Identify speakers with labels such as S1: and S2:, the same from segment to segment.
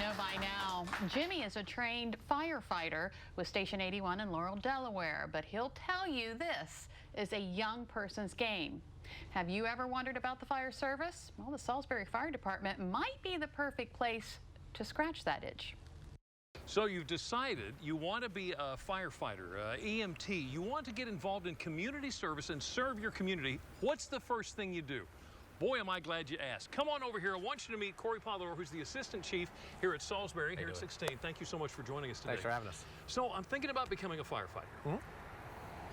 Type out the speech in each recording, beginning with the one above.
S1: know by now, Jimmy is a trained firefighter with Station 81 in Laurel, Delaware, but he'll tell you this is a young person's game. Have you ever wondered about the fire service? Well, the Salisbury Fire Department might be the perfect place to scratch that itch.
S2: So you've decided you want to be a firefighter, EMT. You want to get involved in community service and serve your community. What's the first thing you do? Boy, am I glad you asked. Come on over here. I want you to meet Corey Pollor, who's the assistant chief here at Salisbury, here at 16. Thank you so much for joining us today.
S3: Thanks for having us.
S2: So I'm thinking about becoming a firefighter.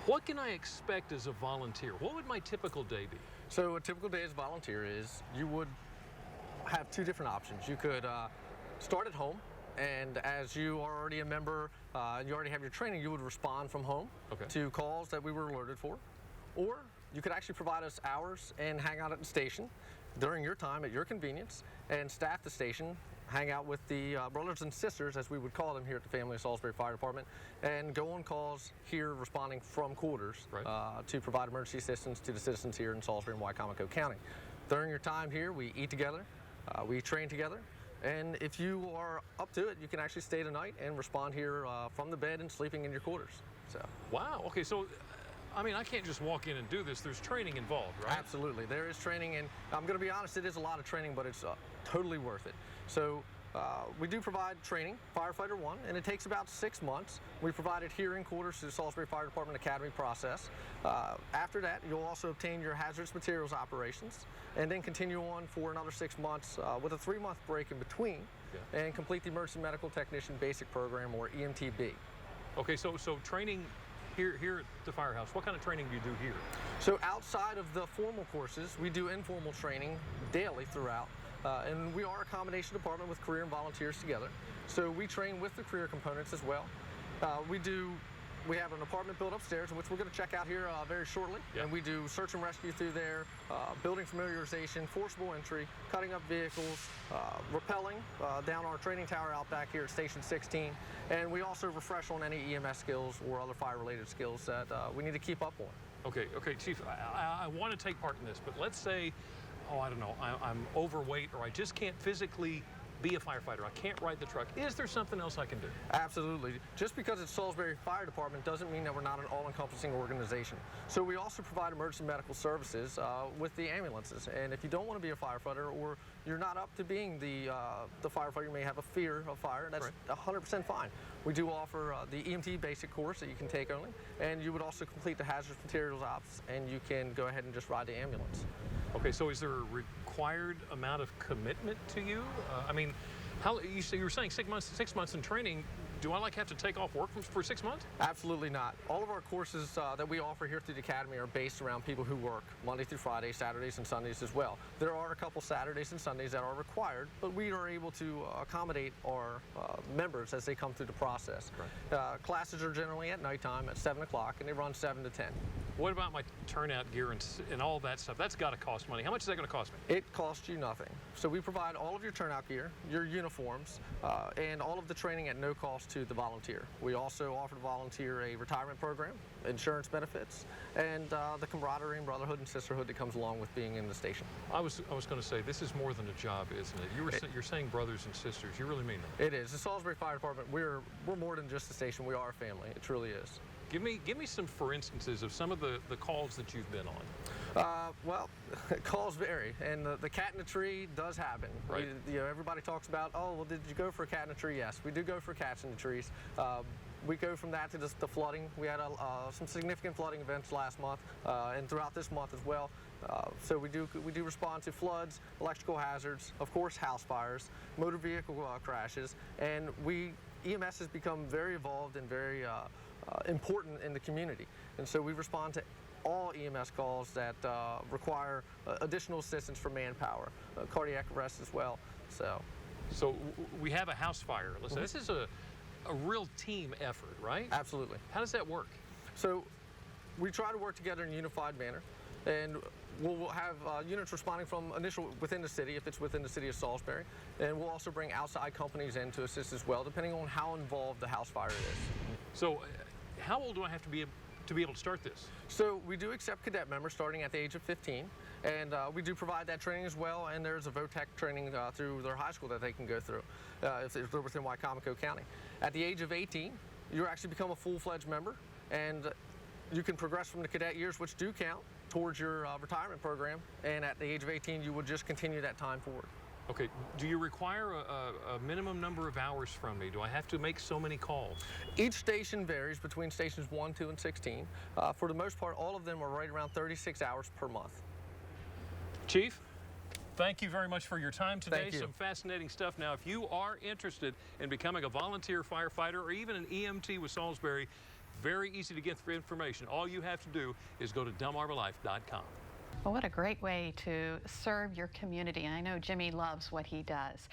S2: What can I expect as a volunteer? What would my typical day be?
S3: So a typical day as a volunteer is you would have two different options. You could start at home, and as you are already a member, you already have your training, you would respond from home to calls that we were alerted for. Or you could actually provide us hours and hang out at the station during your time at your convenience and staff the station, hang out with the brothers and sisters, as we would call them here at the Family of Salisbury Fire Department, and go on calls here responding from quarters to provide emergency assistance to the citizens here in Salisbury and Wycomico County. During your time here, we eat together, we train together, and if you are up to it, you can actually stay the night and respond here from the bed and sleeping in your quarters. So.
S2: Wow, okay, so I mean, I can't just walk in and do this. There's training involved, right?
S3: Absolutely. There is training, and I'm going to be honest, it is a lot of training, but it's totally worth it. So we do provide training, Firefighter 1, and it takes about 6 months. We provide it here in quarters through the Salisbury Fire Department Academy process. After that, you'll also obtain your hazardous materials operations, and then continue on for another 6 months with a 3-month break in between, and complete the Emergency Medical Technician Basic Program, or EMTB.
S2: Okay, so training here at the firehouse, what kind of training do you do here?
S3: So outside of the formal courses, we do informal training daily throughout. And we are a combination department with career and volunteers together. So we train with the career components as well. We have an apartment built upstairs, which we're going to check out here very shortly. And we do search and rescue through there, building familiarization, forcible entry, cutting up vehicles, rappelling down our training tower out back here at Station 16. And we also refresh on any EMS skills or other fire-related skills that we need to keep up on.
S2: Okay, Chief, I want to take part in this, but let's say, I don't know, I'm overweight, or I just can't physically be a firefighter. I can't ride the truck. Is there something else I can do?
S3: Absolutely. Just because it's Salisbury Fire Department doesn't mean that we're not an all-encompassing organization. So we also provide emergency medical services with the ambulances. And if you don't want to be a firefighter, or you're not up to being the firefighter, you may have a fear of fire, that's 100% fine. We do offer the EMT basic course that you can take only, and you would also complete the hazardous materials ops, and you can go ahead and just ride the ambulance.
S2: Okay, so is there a required amount of commitment to you? I mean, you were saying 6 months in training. Do I have to take off work for 6 months?
S3: Absolutely not. All of our courses that we offer here through the Academy are based around people who work Monday through Friday, Saturdays and Sundays as well. There are a couple Saturdays and Sundays that are required, but we are able to accommodate our members as they come through the process. Classes are generally at nighttime at 7 o'clock, and they run 7 to 10.
S2: What about my turnout gear and all that stuff? That's got to cost money. How much is that going to cost me?
S3: It costs you nothing. So we provide all of your turnout gear, your uniforms, and all of the training at no cost to the volunteer. We also offer the volunteer a retirement program, insurance benefits, and the camaraderie and brotherhood and sisterhood that comes along with being in the station.
S2: I was going to say, this is more than a job, isn't it? You're saying brothers and sisters. You really mean that?
S3: It is. The Salisbury Fire Department, we're more than just a station. We are a family. It truly is.
S2: Give me some for instances of some of the calls that you've been on.
S3: Well, calls vary, and the cat in the tree does happen.
S2: Right.
S3: Everybody talks about, oh, well, did you go for a cat in the tree? Yes, we do go for cats in the trees. We go from that to just the flooding. We had some significant flooding events last month, and throughout this month as well. So we do respond to floods, electrical hazards, of course, house fires, motor vehicle crashes, and EMS has become very evolved and very important in the community. And so we respond to all EMS calls that require additional assistance for manpower, cardiac arrest as well.
S2: So we have a house fire. Listen, this is a real team effort, right?
S3: Absolutely.
S2: How does that work?
S3: So we try to work together in a unified manner, and we'll have units responding from within the city, if it's within the city of Salisbury, and we'll also bring outside companies in to assist as well, depending on how involved the house fire is.
S2: So how old do I have to be able to start this?
S3: So we do accept cadet members starting at the age of 15, and we do provide that training as well, and there's a VOTEC training through their high school that they can go through. if they're within Wycomico County. At the age of 18, you actually become a full-fledged member, and you can progress from the cadet years, which do count, towards your retirement program, and at the age of 18, you would just continue that time forward.
S2: Okay, do you require a minimum number of hours from me? Do I have to make so many calls?
S3: Each station varies between stations 1, 2, and 16. For the most part, all of them are right around 36 hours per month.
S2: Chief, thank you very much for your time today.
S3: Thank you.
S2: Some fascinating stuff. Now, if you are interested in becoming a volunteer firefighter or even an EMT with Salisbury, very easy to get the information. All you have to do is go to delmarvalife.com.
S1: Well, what a great way to serve your community. And I know Jimmy loves what he does.